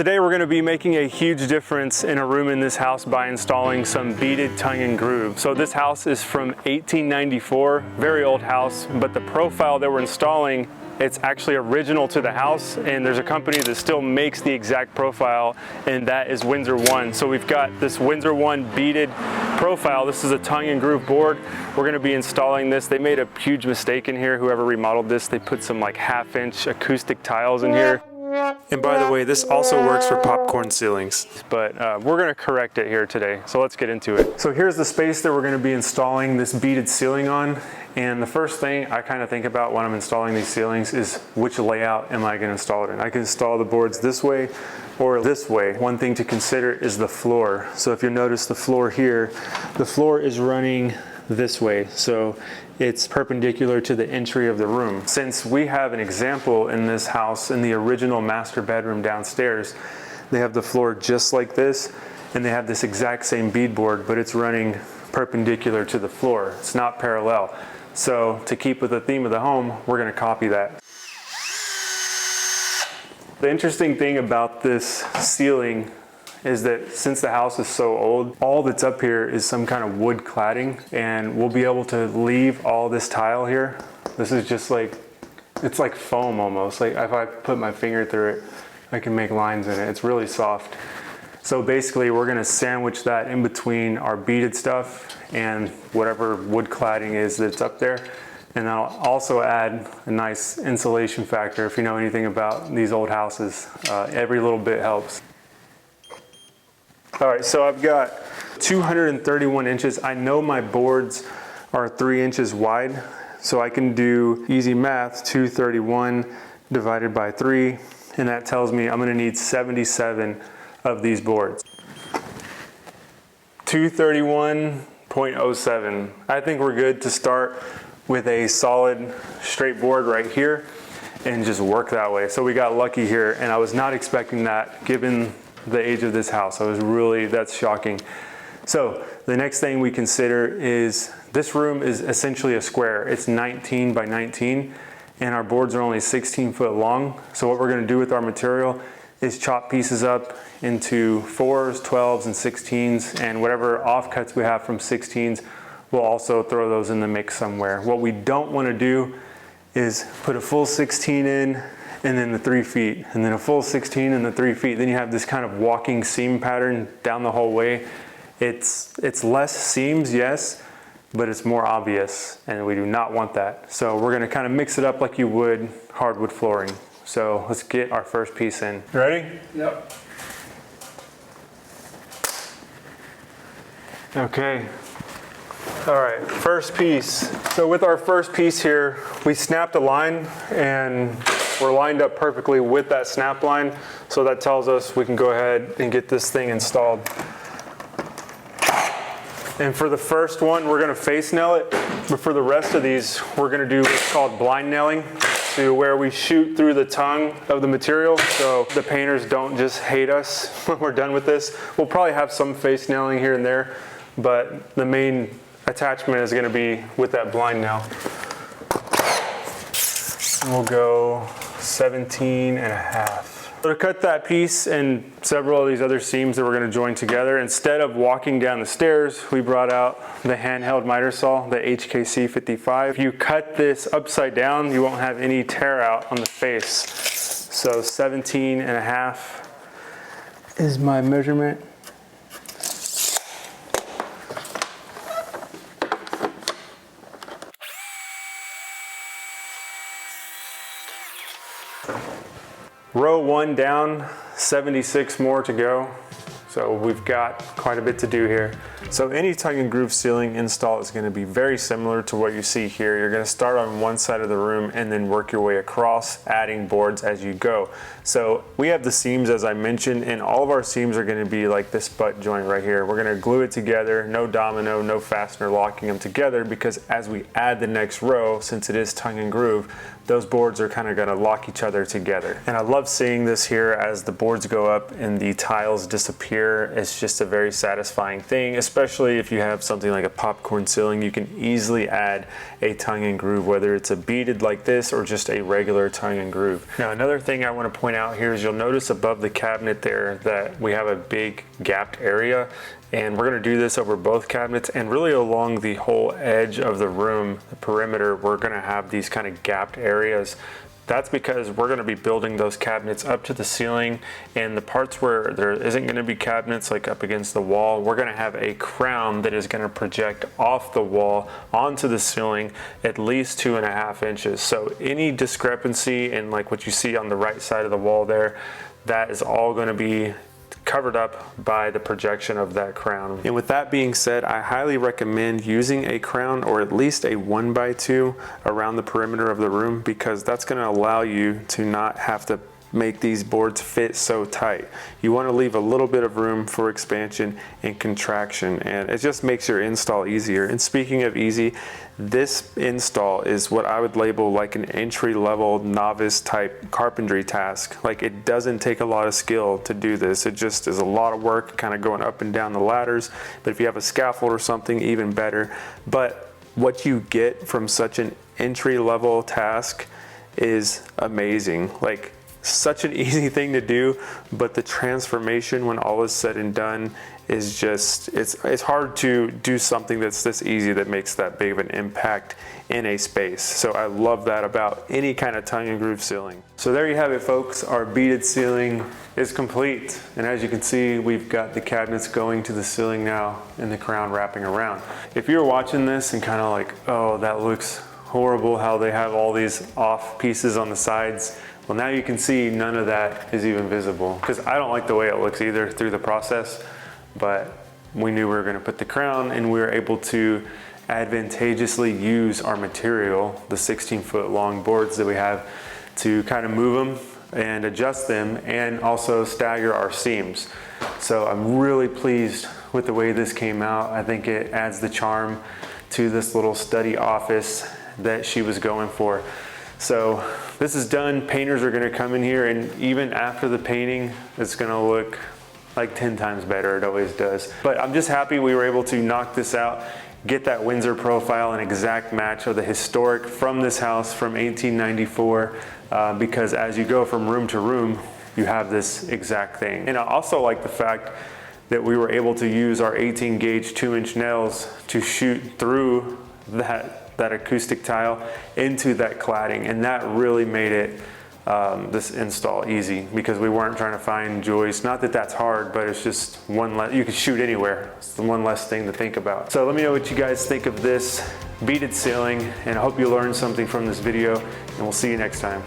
Today we're going to be making a huge difference in a room in this house by installing some beaded tongue and groove. So this house is from 1894, very old house, but the profile that we're installing, it's actually original to the house, and there's a company that still makes the exact profile, and that is Windsor One. So we've got this Windsor One beaded profile. This is a tongue and groove board. We're going to be installing this. They made a huge mistake in here. Whoever remodeled this, they put some like 1/2-inch acoustic tiles in here. And by the way, this also works for popcorn ceilings, but we're going to correct it here today. So let's get into it. So here's the space that we're going to be installing this beaded ceiling on. And the first thing I kind of think about when I'm installing these ceilings is which layout am I going to install it in. I can install the boards this way or this way. One thing to consider is the floor. So if you notice the floor here, the floor is running this way. So it's perpendicular to the entry of the room. Since we have an example in this house in the original master bedroom downstairs, they have the floor just like this, and they have this exact same beadboard, but it's running perpendicular to the floor. It's not parallel. So to keep with the theme of the home, we're going to copy that. The interesting thing about this ceiling is that since the house is so old, all that's up here is some kind of wood cladding, and we'll be able to leave all this tile here. This is just like, it's like foam almost. Like if I put my finger through it, I can make lines in it. It's really soft. So basically we're gonna sandwich that in between our beaded stuff and whatever wood cladding is that's up there. And I'll also add a nice insulation factor. If you know anything about these old houses, every little bit helps. All right, so I've got 231 inches. I know my boards are 3 inches wide, so I can do easy math, 231 divided by 3, and that tells me I'm gonna need 77 of these boards. 231.07. I think we're good to start with a solid straight board right here and just work that way. So we got lucky here, and I was not expecting that given the age of this house. That's shocking. So the next thing we consider is this room is essentially a square. It's 19 by 19, and our boards are only 16 foot long. So what we're gonna do with our material is chop pieces up into 4s, 12s, and 16s, and whatever offcuts we have from 16s, we'll also throw those in the mix somewhere. What we don't wanna do is put a full 16 in, and then the 3 feet, and then a full 16 and the 3 feet. Then you have this kind of walking seam pattern down the whole way. It's less seams, yes, but it's more obvious, and we do not want that. So we're gonna kind of mix it up like you would hardwood flooring. So let's get our first piece in. Ready? Yep. Okay. All right, first piece. So with our first piece here, we snapped a line, and we're lined up perfectly with that snap line. So that tells us we can go ahead and get this thing installed. And for the first one, we're gonna face nail it. But for the rest of these, we're gonna do what's called blind nailing, to where we shoot through the tongue of the material. So the painters don't just hate us when we're done with this. We'll probably have some face nailing here and there, but the main attachment is gonna be with that blind nail. And we'll go 17.5. So to cut that piece and several of these other seams that we're going to join together, instead of walking down the stairs, we brought out the handheld miter saw, the HKC 55. If you cut this upside down, you won't have any tear out on the face. So 17.5 is my measurement. Row 1 down, 76 more to go. So we've got quite a bit to do here. So any tongue and groove ceiling install is going to be very similar to what you see here. You're going to start on one side of the room and then work your way across, adding boards as you go. So we have the seams, as I mentioned, and all of our seams are going to be like this butt joint right here. We're going to glue it together, no domino, no fastener locking them together, because as we add the next row, since it is tongue and groove, those boards are kind of gonna lock each other together. And I love seeing this here as the boards go up and the tiles disappear. It's just a very satisfying thing, especially if you have something like a popcorn ceiling. You can easily add a tongue and groove, whether it's a beaded like this or just a regular tongue and groove. Now, another thing I want to point out here is you'll notice above the cabinet there that we have a big gapped area, and we're going to do this over both cabinets and really along the whole edge of the room, the perimeter. We're going to have these kind of gapped areas. That's because we're going to be building those cabinets up to the ceiling, and the parts where there isn't going to be cabinets like up against the wall, we're going to have a crown that is going to project off the wall onto the ceiling at least 2.5 inches. So any discrepancy in like what you see on the right side of the wall there, that is all going to be covered up by the projection of that crown. And with that being said, I highly recommend using a crown or at least a 1x2 around the perimeter of the room, because that's going to allow you to not have to make these boards fit so tight. You want to leave a little bit of room for expansion and contraction, and it just makes your install easier. And speaking of easy, this install is what I would label like an entry-level novice type carpentry task. Like, it doesn't take a lot of skill to do this. It just is a lot of work kind of going up and down the ladders. But if you have a scaffold or something, even better. But what you get from such an entry-level task is amazing. Like, such an easy thing to do, but the transformation when all is said and done is just, it's hard to do something that's this easy that makes that big of an impact in a space. So I love that about any kind of tongue and groove ceiling. So there you have it, folks. Our beaded ceiling is complete. And as you can see, we've got the cabinets going to the ceiling now and the crown wrapping around. If you're watching this and kind of like, oh, that looks horrible how they have all these off pieces on the sides, well, now you can see none of that is even visible, because I don't like the way it looks either through the process, but we knew we were going to put the crown, and we were able to advantageously use our material, the 16-foot long boards that we have, to kind of move them and adjust them and also stagger our seams. So I'm really pleased with the way this came out. I think it adds the charm to this little study office that she was going for. So this is done. Painters are going to come in here, and even after the painting, it's going to look like 10 times better. It always does. But I'm just happy we were able to knock this out, get that Windsor profile, an exact match of the historic from this house from 1894, because as you go from room to room, you have this exact thing. And I also like the fact that we were able to use our 18 gauge 2-inch nails to shoot through that acoustic tile into that cladding, and that really made it this install easy, because we weren't trying to find joists. Not that that's hard, but it's just one less, you can shoot anywhere. It's the one less thing to think about. So let me know what you guys think of this beaded ceiling, and I hope you learned something from this video, and we'll see you next time.